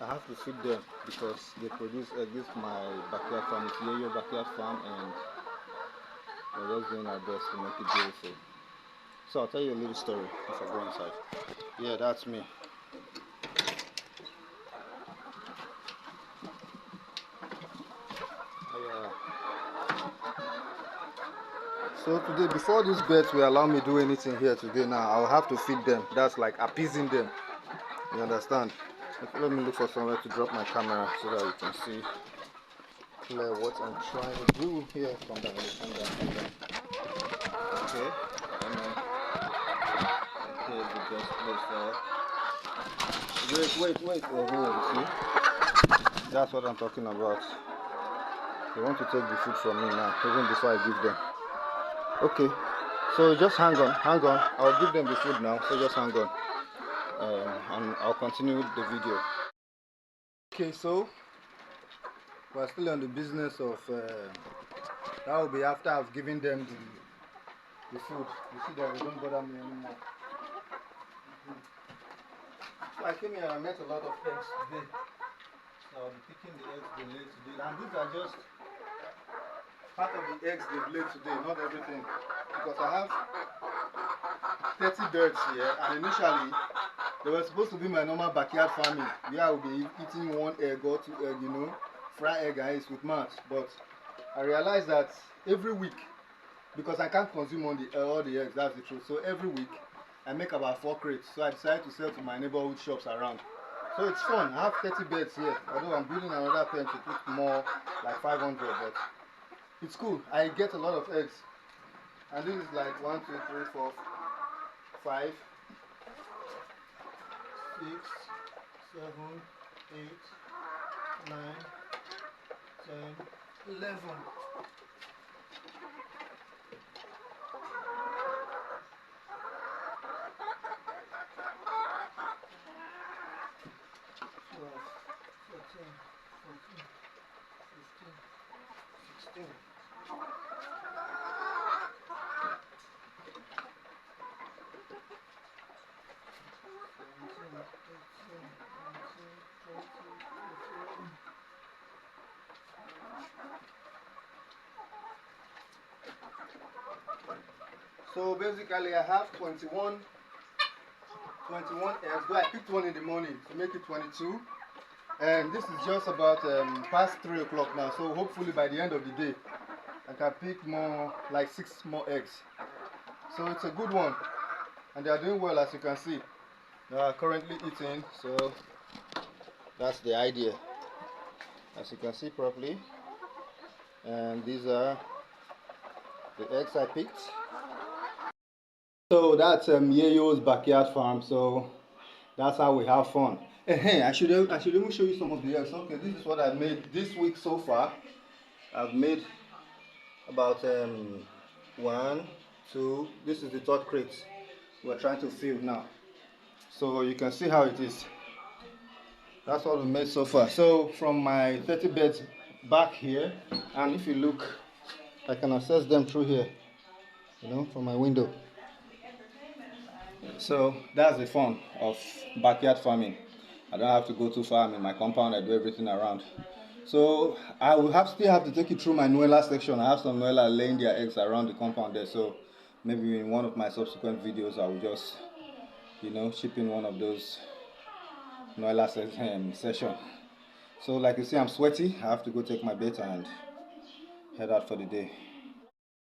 I have to feed them because they produce eggs. This is my backyard farm. It's Yeyo backyard farm, and we're just doing our best to make it beautiful. So I'll tell you a little story if I go inside. Yeah, that's me. Yeah. So today, before these birds will allow me do anything here today, now I'll have to feed them. That's like appeasing them. You understand? Okay, let me look for somewhere to drop my camera so that you can see clear what I'm trying to do here. Come down, come down, come down. Okay. Okay, the best place there. Wait. Oh, you see? That's what I'm talking about. They want to take the food from me now, even before I give them. Okay. So just hang on. I'll give them the food now, so just hang on. And I'll continue the video. Okay, so we're still on the business of that will be after I've given them the food. You see that they don't bother me anymore. So I came here and I met a lot of eggs today. So I'll be picking the eggs they laid today. And these are just part of the eggs they've laid today, not everything. Because I have 30 birds here, and initially they were supposed to be my normal backyard farming, where I would be eating 1 egg or 2 egg, you know, fry egg and eggs with mouth. But I realized that every week, because I can't consume all the eggs, that's the truth. So every week I make about 4 crates. So I decided to sell to my neighborhood shops around. So it's fun. I have 30 birds here, although I'm building another pen to put more, like 500, but it's cool. I get a lot of eggs. And this is like 1, 2, 3, 4, 5, 6, 7, 8, 9, 10, 11. So basically I have 21 eggs, but I picked one in the morning to make it 22. And this is just about past 3 o'clock now, so hopefully by the end of the day I can pick more, like 6 more eggs. So it's a good one, and they are doing well, as you can see. They are currently eating, so that's the idea, as you can see properly. And these are the eggs I picked. So that's Yeyo's backyard farm, so that's how we have fun. Hey, I should even show you some of the eggs. Okay, this is what I've made this week so far. I've made about 1, 2, this is the 3rd crate we're trying to fill now. So you can see how it is. That's what we made so far. So from my 30 beds back here, and if you look, I can access them through here, you know, from my window. So that's the fun of backyard farming. I don't have to go too far. I'm in my compound. I do everything around. So I will still have to take you through my Nuella section. I have some Nuella laying their eggs around the compound there. So maybe in one of my subsequent videos, I will just, you know, chip in one of those Nuella session. So like you see, I'm sweaty. I have to go take my bait and head out for the day.